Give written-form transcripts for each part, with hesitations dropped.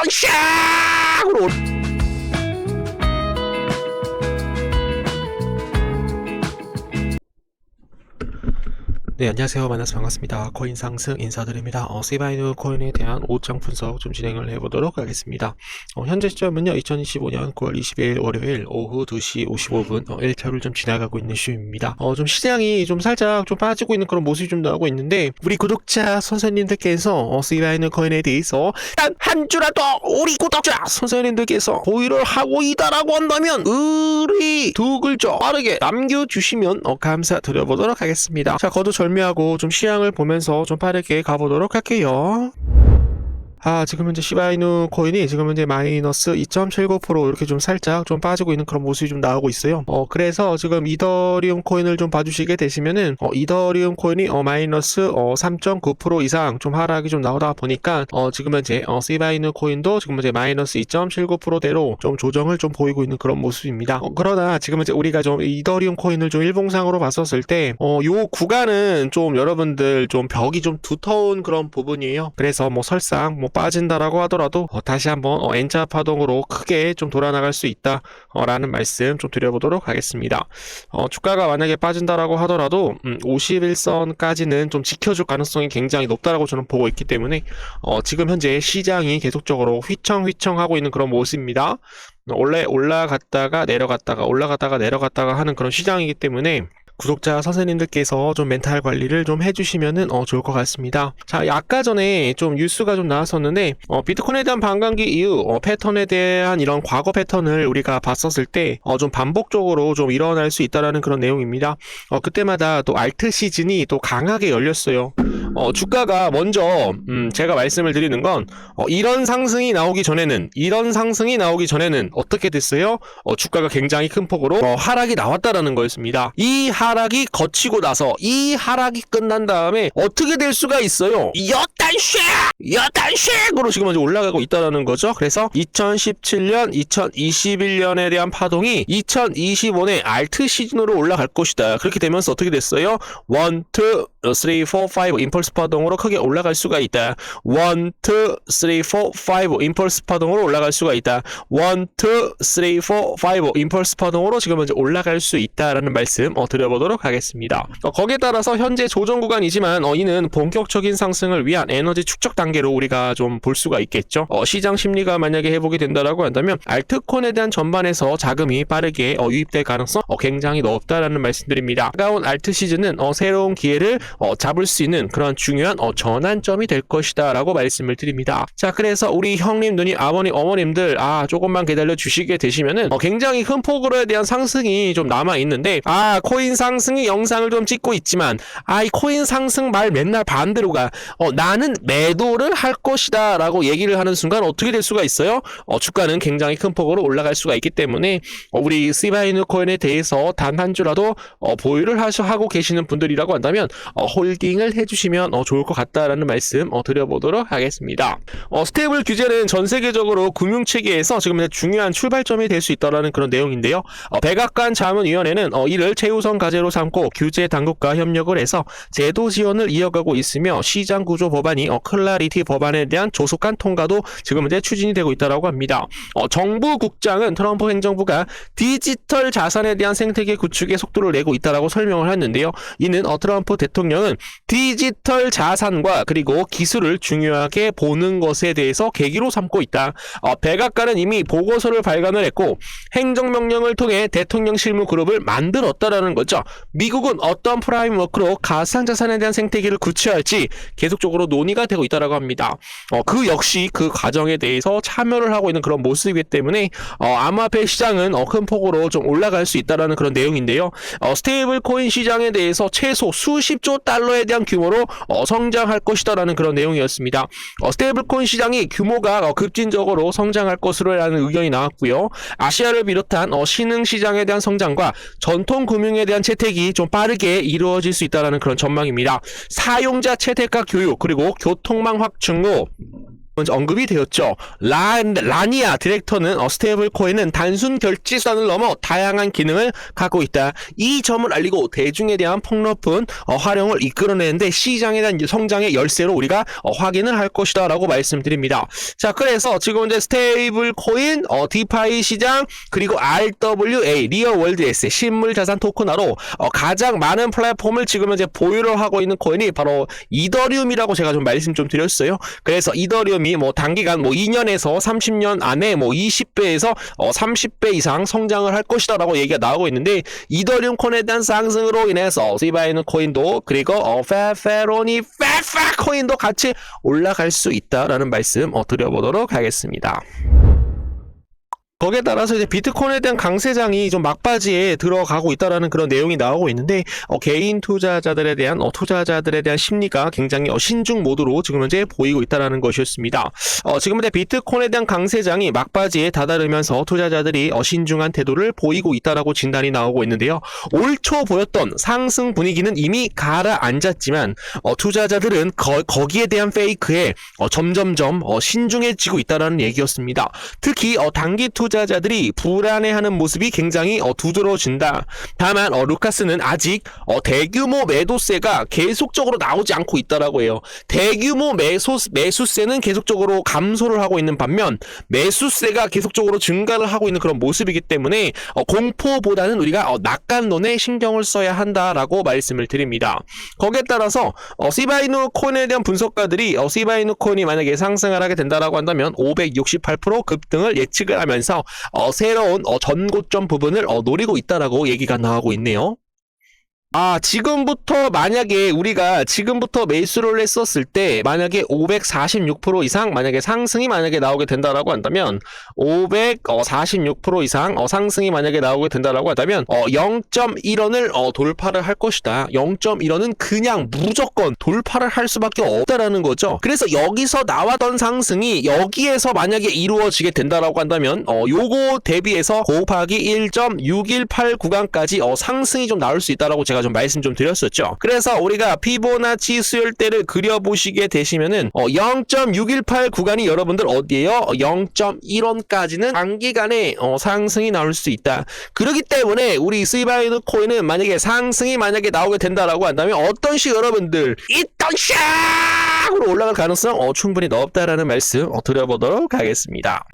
일단 샥으로 네, 안녕하세요. 만나서 반갑습니다. 코인 상승 인사드립니다. 시바이누 코인에 대한 오장 분석 좀 진행을 해보도록 하겠습니다. 현재 시점은요, 2025년 9월 20일 월요일 오후 2시 55분 1차를 좀 지나가고 있는 시점입니다. 좀 시장이 좀 살짝 좀 빠지고 있는 그런 모습이 좀 나오고 있는데, 우리 구독자 선생님들께서 시바이누 코인에 대해서 단 한 주라도 우리 구독자 선생님들께서 보유를 하고 있다라고 한다면 의리 두 글자 빠르게 남겨주시면 감사드려보도록 하겠습니다. 자, 거두절미하고 좀 시향을 보면서 좀 빠르게 가보도록 할게요. 지금 현재 시바이누 코인이 지금 현재 마이너스 2.79% 이렇게 좀 살짝 좀 빠지고 있는 그런 모습이 좀 나오고 있어요. 그래서 지금 이더리움 코인을 좀 봐주시게 되시면은 이더리움 코인이 마이너스 3.9% 이상 좀 하락이 좀 나오다 보니까 지금 현재 시바이누 코인도 지금 현재 마이너스 2.79%대로 좀 조정을 좀 보이고 있는 그런 모습입니다. 그러나 지금 현재 우리가 좀 이더리움 코인을 좀 일봉상으로 봤었을 때 요 구간은 좀 여러분들 좀 벽이 좀 두터운 그런 부분이에요. 그래서 뭐 설상 뭐 빠진다라고 하더라도 다시 한번 N자 파동으로 크게 좀 돌아나갈 수 있다 라는 말씀 좀 드려보도록 하겠습니다. 주가가 만약에 빠진다라고 하더라도 51선까지는 좀 지켜줄 가능성이 굉장히 높다라고 저는 보고 있기 때문에 지금 현재 시장이 계속적으로 휘청휘청하고 있는 그런 모습입니다. 원래 올라갔다가 내려갔다가 하는 그런 시장이기 때문에 구독자 선생님들께서 좀 멘탈 관리를 좀 해주시면은 좋을 것 같습니다. 자, 아까 전에 좀 뉴스가 좀 나왔었는데 비트코인에 대한 반감기 이후 패턴에 대한 이런 과거 패턴을 우리가 봤었을 때 좀 반복적으로 좀 일어날 수 있다라는 그런 내용입니다. 그때마다 또 알트 시즌이 또 강하게 열렸어요. 주가가 먼저 제가 말씀을 드리는 건 이런 상승이 나오기 전에는 어떻게 됐어요? 주가가 굉장히 큰 폭으로 하락이 나왔다라는 거였습니다. 이 하락이 거치고 나서 이 하락이 끝난 다음에 어떻게 될 수가 있어요? 여단쉑으로 지금 먼저 올라가고 있다는 거죠. 그래서 2017년, 2021년에 대한 파동이 2025년 알트 시즌으로 올라갈 것이다. 그렇게 되면서 어떻게 됐어요? 1, 2, 3, 4, 5 임펄스 파동으로 크게 올라갈 수가 있다. 1, 2, 3, 4, 5 임펄스 파동으로 올라갈 수가 있다. 1, 2, 3, 4, 5 임펄스 파동으로 지금 먼저 올라갈 수 있다라는 말씀 드려보도록 하겠습니다. 거기에 따라서 현재 조정 구간이지만 이는 본격적인 상승을 위한 에너지 축적 단계로 우리가 좀 볼 수가 있겠죠. 시장 심리가 만약에 회복이 된다라고 한다면 알트코인에 대한 전반에서 자금이 빠르게 유입될 가능성 굉장히 높다라는 말씀드립니다. 다가온 알트 시즌은 새로운 기회를 잡을 수 있는 그런 중요한 전환점이 될 것이다 라고 말씀을 드립니다. 자, 그래서 우리 형님, 누님, 아버님, 어머님들 조금만 기다려 주시게 되시면은 굉장히 큰 폭으로에 대한 상승이 좀 남아 있는데 코인 상승이 영상을 좀 찍고 있지만 이 코인 상승 말 맨날 반대로 가. 나는 매도를 할 것이다 라고 얘기를 하는 순간 어떻게 될 수가 있어요? 주가는 굉장히 큰 폭으로 올라갈 수가 있기 때문에 우리 시바이누 코인에 대해서 단 한 주라도 보유를 하고 계시는 분들이라고 한다면 홀딩을 해주시면 좋을 것 같다라는 말씀 드려보도록 하겠습니다. 스테이블 규제는 전 세계적으로 금융체계에서 지금 중요한 출발점이 될 수 있다는 그런 내용인데요. 백악관 자문위원회는 이를 최우선 과제로 삼고 규제 당국과 협력을 해서 제도 지원을 이어가고 있으며 시장 구조 법안이 클라리티 법안에 대한 조속한 통과도 지금 현재 추진이 되고 있다고 합니다. 정부 국장은 트럼프 행정부가 디지털 자산에 대한 생태계 구축에 속도를 내고 있다고 설명을 했는데요. 이는 트럼프 대통령은 디지털 자산과 그리고 기술을 중요하게 보는 것에 대해서 계기로 삼고 있다. 백악관은 이미 보고서를 발간을 했고 행정명령을 통해 대통령 실무 그룹을 만들었다라는 거죠. 미국은 어떤 프라임워크로 가상자산에 대한 생태계를 구축할지 계속적으로 논의가 되고 있다고 합니다. 그 역시 그 과정에 대해서 참여를 하고 있는 그런 모습이기 때문에 암호화폐 시장은 큰 폭으로 좀 올라갈 수 있다는 그런 내용인데요. 스테이블 코인 시장에 대해서 최소 수십조 달러에 대한 규모로 성장할 것이다라는 그런 내용이었습니다. 스테이블 코인 시장이 규모가 급진적으로 성장할 것으로라는 의견이 나왔고요. 아시아를 비롯한 신흥 시장에 대한 성장과 전통 금융에 대한 채택이 좀 빠르게 이루어질 수 있다는 그런 전망입니다. 사용자 채택과 교육 그리고 교통망 확충 후 먼저 언급이 되었죠. 라니아 디렉터는 스테이블 코인은 단순 결제 수단을 넘어 다양한 기능을 갖고 있다. 이 점을 알리고 대중에 대한 폭넓은 활용을 이끌어내는데 시장에 대한 성장의 열쇠로 우리가 확인을 할 것이다 라고 말씀드립니다. 자, 그래서 지금 이제 스테이블 코인, 디파이 시장, 그리고 RWA, 리얼 월드 에셋, 실물 자산 토큰화로 가장 많은 플랫폼을 지금 이제 보유를 하고 있는 코인이 바로 이더리움이라고 제가 좀 말씀 좀 드렸어요. 그래서 이더리움이 단기간 2년에서 30년 안에 20배에서 30배 이상 성장을 할 것이다라고 얘기가 나오고 있는데, 이더리움 코인에 대한 상승으로 인해서 시바이누 코인도 그리고 페페로니 코인도 같이 올라갈 수 있다라는 말씀 드려보도록 하겠습니다. 거기에 따라서 이제 비트코인에 대한 강세장이 좀 막바지에 들어가고 있다라는 그런 내용이 나오고 있는데, 개인 투자자들에 대한 심리가 굉장히 신중 모드로 지금 현재 보이고 있다라는 것이었습니다. 지금 현재 비트코인에 대한 강세장이 막바지에 다다르면서 투자자들이 신중한 태도를 보이고 있다라고 진단이 나오고 있는데요. 올 초 보였던 상승 분위기는 이미 가라앉았지만 투자자들은 거기에 대한 페이크에 점점점 신중해지고 있다라는 얘기였습니다. 특히 단기 투자자들이 불안해하는 모습이 굉장히 두드러진다. 다만 루카스는 아직 대규모 매도세가 계속적으로 나오지 않고 있다라고 해요. 대규모 매수세는 계속적으로 감소를 하고 있는 반면 매수세가 계속적으로 증가를 하고 있는 그런 모습이기 때문에 공포보다는 우리가 낙관론에 신경을 써야 한다라고 말씀을 드립니다. 거기에 따라서 시바이누 코인에 대한 분석가들이 시바이누 코인이 만약에 상승을 하게 된다라고 한다면 568% 급등을 예측을 하면서 새로운 전고점 부분을 노리고 있다라고 얘기가 나오고 있네요. 지금부터 만약에 우리가 지금부터 매수를 했었을 때 만약에 546% 이상 만약에 상승이 만약에 나오게 된다라고 한다면 546% 이상 상승이 만약에 나오게 된다라고 한다면 0.1원을 돌파를 할 것이다. 0.1원은 그냥 무조건 돌파를 할 수밖에 없다라는 거죠. 그래서 여기서 나왔던 상승이 여기에서 만약에 이루어지게 된다라고 한다면 요거 대비해서 곱하기 1.618 구간까지 상승이 좀 나올 수 있다라고 제가 좀 말씀 좀 드렸었죠. 그래서 우리가 피보나치 수열대를 그려보시게 되시면은 0.618 구간이 여러분들 어디에요? 0.1원까지는 단기간에 상승이 나올 수 있다. 그렇기 때문에 우리 시바이누 코인은 만약에 상승이 만약에 나오게 된다라고 한다면 어떤 식 여러분들 있던 샥으로 올라갈 가능성 충분히 높다라는 말씀 드려보도록 하겠습니다.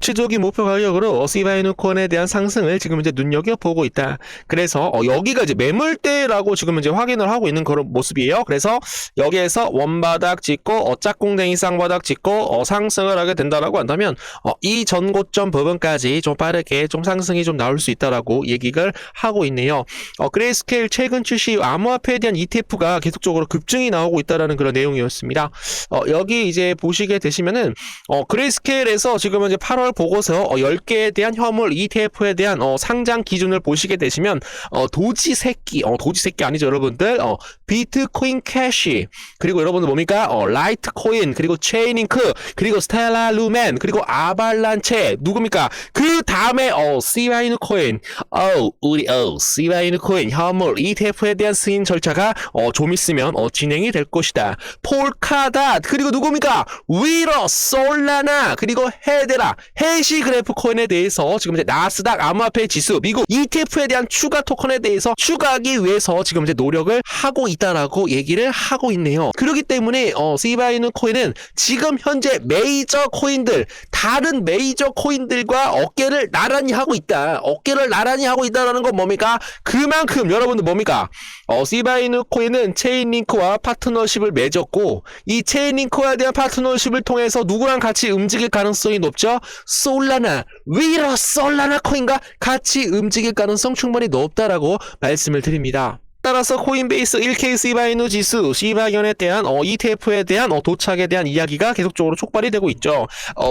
추적이 목표 가격으로 시바이누 코인에 대한 상승을 지금 이제 눈여겨보고 있다. 그래서 여기가 이제 매물대라고 지금 이제 확인을 하고 있는 그런 모습이에요. 그래서 여기에서 원바닥 찍고 짝꿍댕이 쌍바닥 찍고 상승을 하게 된다라고 한다면 이 전고점 부분까지 좀 빠르게 좀 상승이 좀 나올 수 있다라고 얘기를 하고 있네요. 그레이스케일 최근 출시 암호화폐에 대한 ETF가 계속적으로 급증이 나오고 있다라는 그런 내용이었습니다. 여기 이제 보시게 되시면은 그레이스케일에서 지금 이제 8월 보고서 10개에 대한 현물 ETF에 대한 상장 기준을 보시게 되시면 도지 새끼 아니죠 여러분들. 비트코인 캐시, 그리고 여러분들 뭡니까? 라이트코인, 그리고 체인링크, 그리고 스텔라 루멘, 그리고 아발란체, 누굽니까? 그 다음에 시바이누 코인. 우리 시바이누 코인 현물 ETF에 대한 승인 절차가 좀 있으면 진행이 될 것이다. 폴카닷, 그리고 누굽니까? 위러, 솔라나, 그리고 헤데라, 해시 그래프 코인에 대해서 지금 이제 나스닥 암호화폐 지수, 미국 ETF에 대한 추가 토큰에 대해서 추가하기 위해서 지금 이제 노력을 하고 있다라고 얘기를 하고 있네요. 그렇기 때문에 시바이누 코인은 지금 현재 메이저 코인들, 다른 메이저 코인들과 어깨를 나란히 하고 있다. 어깨를 나란히 하고 있다라는 건 뭡니까? 그만큼 여러분들 뭡니까? 시바이누 코인은 체인링크와 파트너십을 맺었고, 이 체인링크에 대한 파트너십을 통해서 누구랑 같이 움직일 가능성이 높죠? 솔라나, 위러 솔라나 코인과 같이 움직일 가능성 충분히 높다라고 말씀을 드립니다. 따라서 코인베이스 1K 시바이누 지수, 시바견에 대한 ETF에 대한 도착에 대한 이야기가 계속적으로 촉발이 되고 있죠.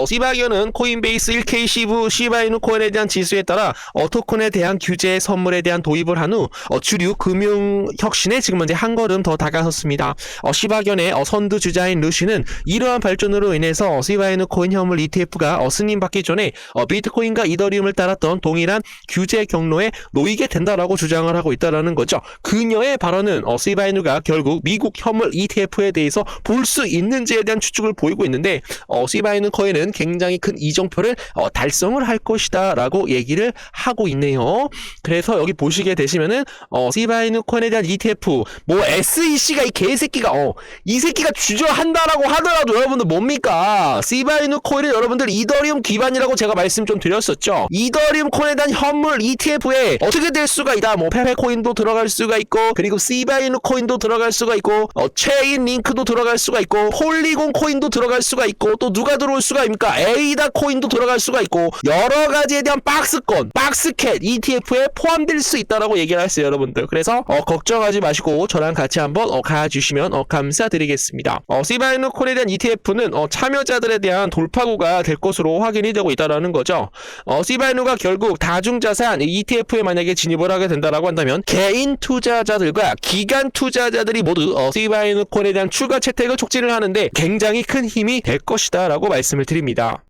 시바견은 코인베이스 1K 시바이누 코인에 대한 지수에 따라 토큰에 대한 규제 선물에 대한 도입을 한 후 주류 금융 혁신에 지금 현재 한 걸음 더 다가섰습니다. 시바견의 선두 주자인 루시는 이러한 발전으로 인해서 시바이누 코인 현물 ETF가 승인받기 전에 비트코인과 이더리움을 따랐던 동일한 규제 경로에 놓이게 된다라고 주장을 하고 있다라는 거죠. 그 그녀의 발언은 시바이누가 결국 미국 현물 ETF에 대해서 볼 수 있는지에 대한 추측을 보이고 있는데 시바이누 코인은 굉장히 큰 이정표를 달성을 할 것이다 라고 얘기를 하고 있네요. 그래서 여기 보시게 되시면은 시바이누 코인에 대한 ETF 뭐 SEC가 이 개새끼가 이 새끼가 주저한다라고 하더라도 여러분들 뭡니까? 시바이누 코인은 여러분들 이더리움 기반이라고 제가 말씀 좀 드렸었죠. 이더리움 코인에 대한 현물 ETF에 어떻게 될 수가 있다. 뭐 페페 코인도 들어갈 수가 있고 그리고 시바이누 코인도 들어갈 수가 있고 체인 링크도 들어갈 수가 있고 폴리곤 코인도 들어갈 수가 있고 또 누가 들어올 수가 있습니까? 에이다 코인도 들어갈 수가 있고 여러 가지에 대한 박스권, 박스캣 ETF에 포함될 수 있다라고 얘기를 했어요, 여러분들. 그래서 걱정하지 마시고 저랑 같이 한번 가주시면 감사드리겠습니다. 시바이누 코인에 대한 ETF는 참여자들에 대한 돌파구가 될 것으로 확인이 되고 있다라는 거죠. 시바이누가 결국 다중자산 ETF에 만약에 진입을 하게 된다라고 한다면 개인 투자자들과 기관 투자자들이 모두 시바이누 코인에 대한 추가 채택을 촉진을 하는데 굉장히 큰 힘이 될 것이다 라고 말씀을 드립니다.